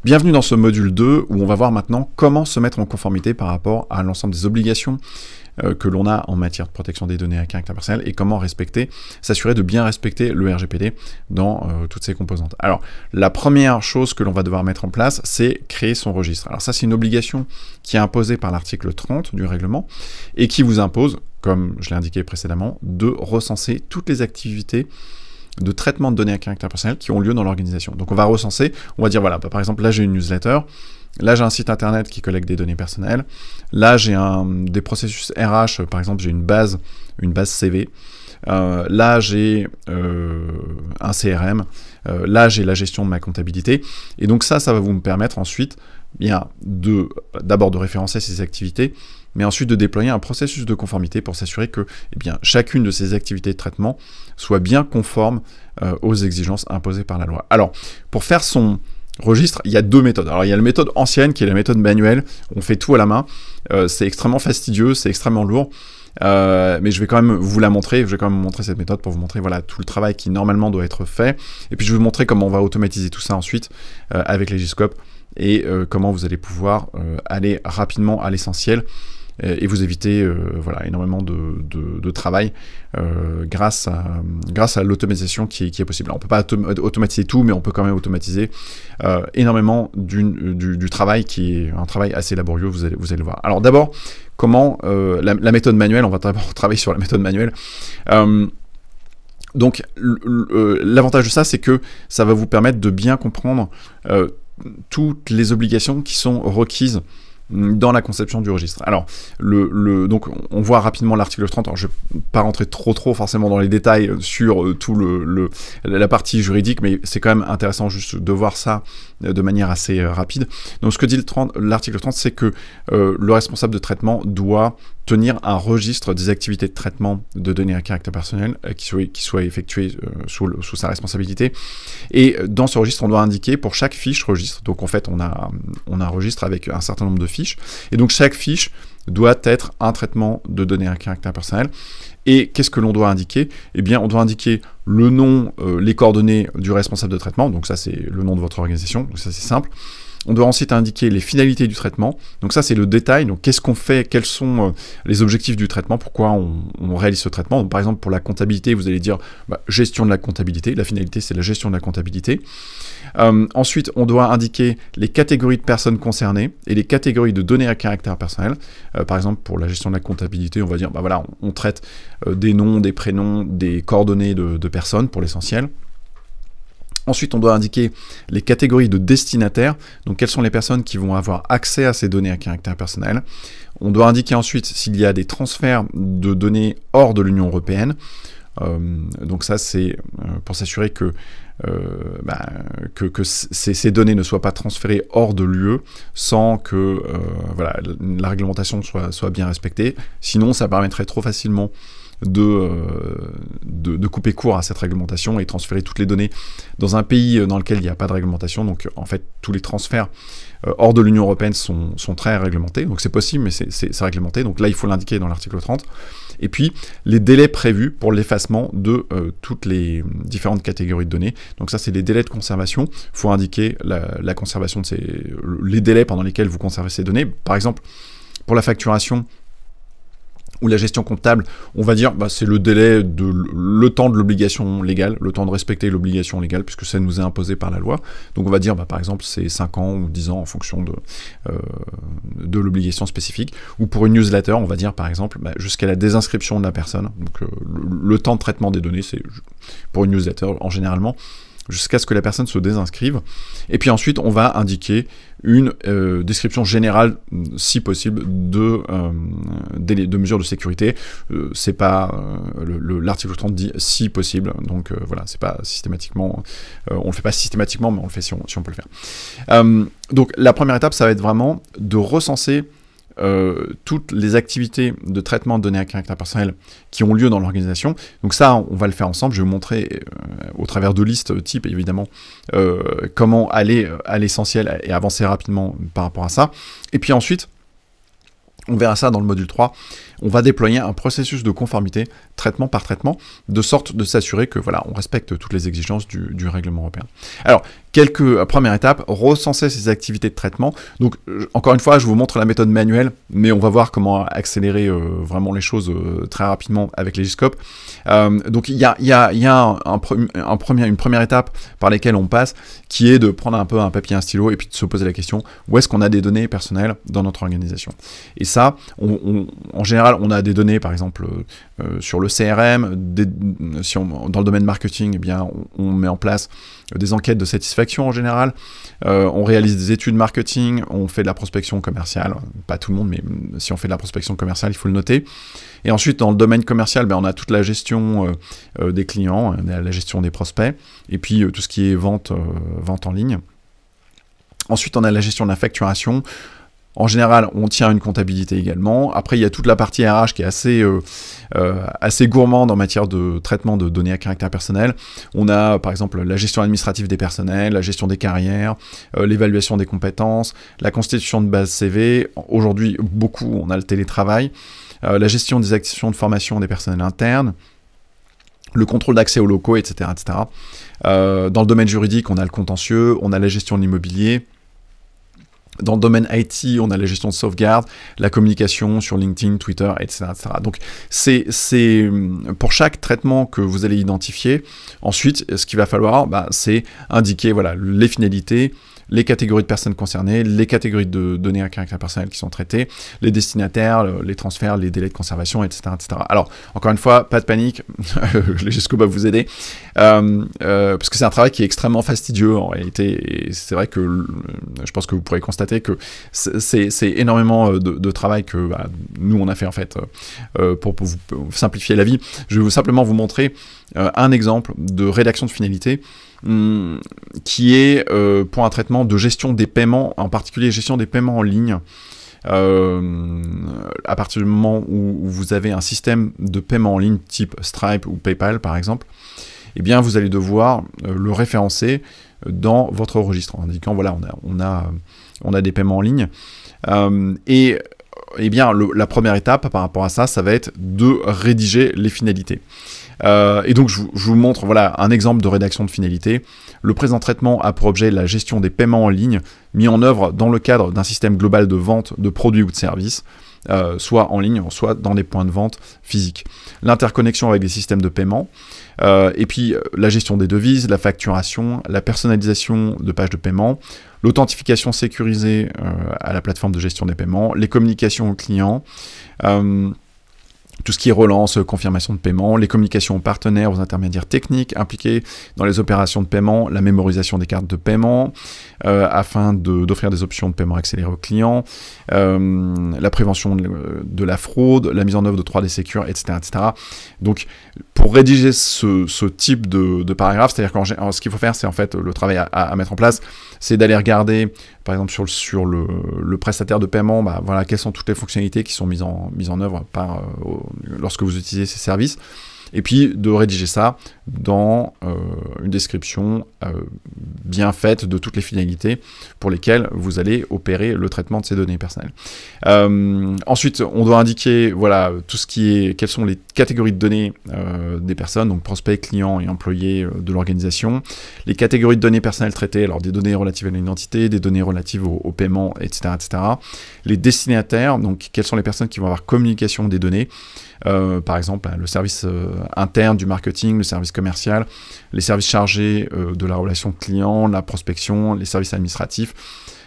Bienvenue dans ce module 2 où on va voir maintenant comment se mettre en conformité par rapport à l'ensemble des obligations que l'on a en matière de protection des données à caractère personnel et comment s'assurer de bien respecter le RGPD dans toutes ses composantes. Alors, la première chose que l'on va devoir mettre en place, c'est créer son registre. Alors ça, c'est une obligation qui est imposée par l'article 30 du règlement et qui vous impose, comme je l'ai indiqué précédemment, de recenser toutes les activités de traitement de données à caractère personnel qui ont lieu dans l'organisation. Donc on va recenser, on va dire voilà, par exemple là j'ai une newsletter, là j'ai un site internet qui collecte des données personnelles, là j'ai des processus RH, par exemple j'ai une base CV, là j'ai un CRM, là j'ai la gestion de ma comptabilité, et donc ça va vous me permettre ensuite d'abord de référencer ces activités, mais ensuite de déployer un processus de conformité pour s'assurer que chacune de ces activités de traitement soit bien conforme aux exigences imposées par la loi. Alors, pour faire son registre, il y a deux méthodes. Alors, il y a la méthode ancienne, qui est la méthode manuelle, on fait tout à la main, c'est extrêmement fastidieux, c'est extrêmement lourd, mais je vais quand même vous la montrer, je vais quand même vous montrer cette méthode pour vous montrer voilà, tout le travail qui normalement doit être fait, et puis je vais vous montrer comment on va automatiser tout ça ensuite avec Legiscope, et comment vous allez pouvoir aller rapidement à l'essentiel, et vous éviter énormément de travail grâce à l'automatisation qui est possible. Alors, on ne peut pas automatiser tout, mais on peut quand même automatiser énormément du travail qui est un travail assez laborieux, vous allez le voir. Alors d'abord, comment la méthode manuelle, on va d'abord travailler sur la méthode manuelle. Donc l'avantage de ça, c'est que ça va vous permettre de bien comprendre toutes les obligations qui sont requises dans la conception du registre. Alors, donc on voit rapidement l'article 30, alors je ne vais pas rentrer trop forcément dans les détails sur la partie juridique, mais c'est quand même intéressant juste de voir ça de manière assez rapide. Donc ce que dit l'article 30, c'est que le responsable de traitement doit tenir un registre des activités de traitement de données à caractère personnel qui soit effectuées sous sa responsabilité. Et dans ce registre, on doit indiquer pour chaque fiche registre, donc en fait on a un registre avec un certain nombre de fiches, et donc chaque fiche doit être un traitement de données à caractère personnel. Et qu'est-ce que l'on doit indiquer? Eh bien, on doit indiquer le nom, les coordonnées du responsable de traitement, donc ça c'est le nom de votre organisation, donc ça c'est simple. On doit ensuite indiquer les finalités du traitement, donc ça c'est le détail, donc qu'est-ce qu'on fait, quels sont les objectifs du traitement, pourquoi on réalise ce traitement. Donc, par exemple pour la comptabilité, vous allez dire gestion de la comptabilité, la finalité c'est la gestion de la comptabilité. Ensuite on doit indiquer les catégories de personnes concernées et les catégories de données à caractère personnel. Par exemple pour la gestion de la comptabilité, on va dire voilà, on traite des noms, des prénoms, des coordonnées de personnes pour l'essentiel. Ensuite, on doit indiquer les catégories de destinataires, donc quelles sont les personnes qui vont avoir accès à ces données à caractère personnel. On doit indiquer ensuite s'il y a des transferts de données hors de l'Union européenne. Donc ça, c'est pour s'assurer que ces données ne soient pas transférées hors de l'UE sans que la réglementation soit bien respectée. Sinon, ça permettrait trop facilement de couper court à cette réglementation et transférer toutes les données dans un pays dans lequel il n'y a pas de réglementation. Donc en fait tous les transferts hors de l'Union européenne sont très réglementés, donc c'est possible mais c'est réglementé, donc là il faut l'indiquer dans l'article 30. Et puis les délais prévus pour l'effacement de toutes les différentes catégories de données, donc ça c'est les délais de conservation, il faut indiquer la conservation de les délais pendant lesquels vous conservez ces données. Par exemple pour la facturation ou la gestion comptable, on va dire c'est le délai le temps de l'obligation légale, le temps de respecter l'obligation légale, puisque ça nous est imposé par la loi. Donc on va dire par exemple c'est 5 ans ou 10 ans en fonction de l'obligation spécifique. Ou pour une newsletter, on va dire par exemple jusqu'à la désinscription de la personne. Donc le temps de traitement des données, c'est pour une newsletter en généralement jusqu'à ce que la personne se désinscrive. Et puis ensuite, on va indiquer une description générale, si possible, de mesures de sécurité. C'est pas l'article 30 dit si possible, donc voilà, c'est pas systématiquement, on le fait pas systématiquement, mais on le fait si on peut le faire. Donc la première étape, ça va être vraiment de recenser toutes les activités de traitement de données à caractère personnel qui ont lieu dans l'organisation. Donc ça, on va le faire ensemble. Je vais vous montrer au travers de listes type, évidemment, comment aller à l'essentiel et avancer rapidement par rapport à ça. Et puis ensuite, On verra ça dans le module 3. On va déployer un processus de conformité, traitement par traitement, de sorte de s'assurer que voilà, on respecte toutes les exigences du règlement européen. Alors, première étape, recenser ces activités de traitement. Donc, encore une fois, je vous montre la méthode manuelle, mais on va voir comment accélérer vraiment les choses très rapidement avec Legiscope. Donc, il y a une première étape par laquelle on passe, qui est de prendre un peu un papier, un stylo, et puis de se poser la question, où est-ce qu'on a des données personnelles dans notre organisation? Et ça, en général, on a des données, par exemple, sur le CRM, dans le domaine marketing, eh bien, on met en place des enquêtes de satisfaction en général, on réalise des études marketing, on fait de la prospection commerciale, pas tout le monde, mais si on fait de la prospection commerciale, il faut le noter. Et ensuite, dans le domaine commercial, on a toute la gestion des clients, la gestion des prospects, et puis tout ce qui est vente en ligne. Ensuite, on a la gestion de la facturation. En général, on tient une comptabilité également. Après, il y a toute la partie RH qui est assez gourmande en matière de traitement de données à caractère personnel. On a, par exemple, la gestion administrative des personnels, la gestion des carrières, l'évaluation des compétences, la constitution de bases CV. Aujourd'hui, on a le télétravail, la gestion des actions de formation des personnels internes, le contrôle d'accès aux locaux, etc., etc. Dans le domaine juridique, on a le contentieux, on a la gestion de l'immobilier. Dans le domaine IT, on a la gestion de sauvegarde, la communication sur LinkedIn, Twitter, etc. etc. Donc, c'est pour chaque traitement que vous allez identifier. Ensuite, ce qu'il va falloir, c'est indiquer voilà, les finalités, les catégories de personnes concernées, les catégories de données à caractère personnel qui sont traitées, les destinataires, les transferts, les délais de conservation, etc. etc. Alors, encore une fois, pas de panique, Legiscope va vous aider, parce que c'est un travail qui est extrêmement fastidieux en réalité, et c'est vrai que je pense que vous pourrez constater que c'est énormément de travail que nous on a fait en fait pour vous simplifier la vie. Je vais simplement vous montrer un exemple de rédaction de finalité qui est pour un traitement de gestion des paiements, en particulier gestion des paiements en ligne. À partir du moment où vous avez un système de paiement en ligne type Stripe ou PayPal par exemple, eh bien vous allez devoir le référencer dans votre registre en indiquant voilà on a des paiements en ligne et eh bien la première étape par rapport à ça, ça va être de rédiger les finalités. Et donc je vous montre voilà, un exemple de rédaction de finalité. Le présent traitement a pour objet la gestion des paiements en ligne mis en œuvre dans le cadre d'un système global de vente de produits ou de services, soit en ligne, soit dans des points de vente physiques. L'interconnexion avec des systèmes de paiement, et puis la gestion des devises, la facturation, la personnalisation de pages de paiement, l'authentification sécurisée à la plateforme de gestion des paiements, les communications aux clients, tout ce qui est relance, confirmation de paiement, les communications aux partenaires, aux intermédiaires techniques impliqués dans les opérations de paiement, la mémorisation des cartes de paiement, afin d'offrir des options de paiement accéléré aux clients, la prévention de la fraude, la mise en œuvre de 3D Secure, etc., etc. Donc, pour rédiger ce type de paragraphe, c'est-à-dire que ce qu'il faut faire, c'est en fait le travail à mettre en place, c'est d'aller regarder, par exemple, sur le prestataire de paiement, voilà, quelles sont toutes les fonctionnalités qui sont mises en œuvre lorsque vous utilisez ces services, et puis de rédiger ça dans une description bien faite de toutes les finalités pour lesquelles vous allez opérer le traitement de ces données personnelles. Ensuite, on doit indiquer voilà, quelles sont les catégories de données des personnes, donc prospects, clients et employés de l'organisation, les catégories de données personnelles traitées, alors des données relatives à l'identité, des données relatives au paiement, etc., etc. Les destinataires, donc quelles sont les personnes qui vont avoir communication des données, par exemple le service interne du marketing, le service commercial, les services chargés de la relation client, la prospection, les services administratifs,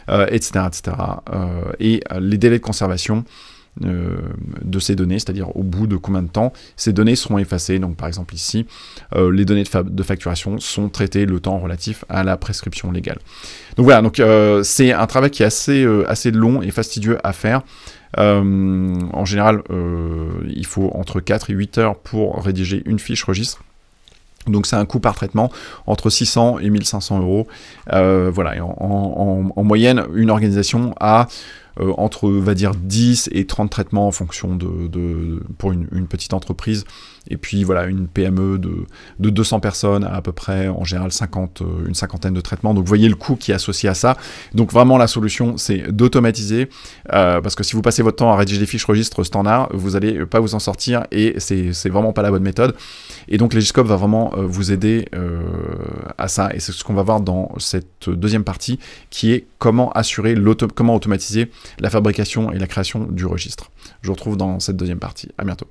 etc., etc. Et les délais de conservation de ces données, c'est-à-dire au bout de combien de temps ces données seront effacées. Donc par exemple ici, les données de facturation sont traitées le temps relatif à la prescription légale. Donc voilà, donc c'est un travail qui est assez long et fastidieux à faire. En général, il faut entre 4 et 8 heures pour rédiger une fiche registre. Donc c'est un coût par traitement entre 600 et 1500 euros. Voilà, et en moyenne, une organisation a entre, on va dire, 10 et 30 traitements en fonction pour une petite entreprise. Et puis voilà, une PME de 200 personnes à peu près, en général une cinquantaine de traitements. Donc vous voyez le coût qui est associé à ça. Donc vraiment la solution, c'est d'automatiser, parce que si vous passez votre temps à rédiger des fiches registres standards, vous n'allez pas vous en sortir et c'est vraiment pas la bonne méthode. Et donc Legiscope va vraiment vous aider à ça. Et c'est ce qu'on va voir dans cette deuxième partie, qui est comment automatiser la fabrication et la création du registre. Je vous retrouve dans cette deuxième partie. À bientôt.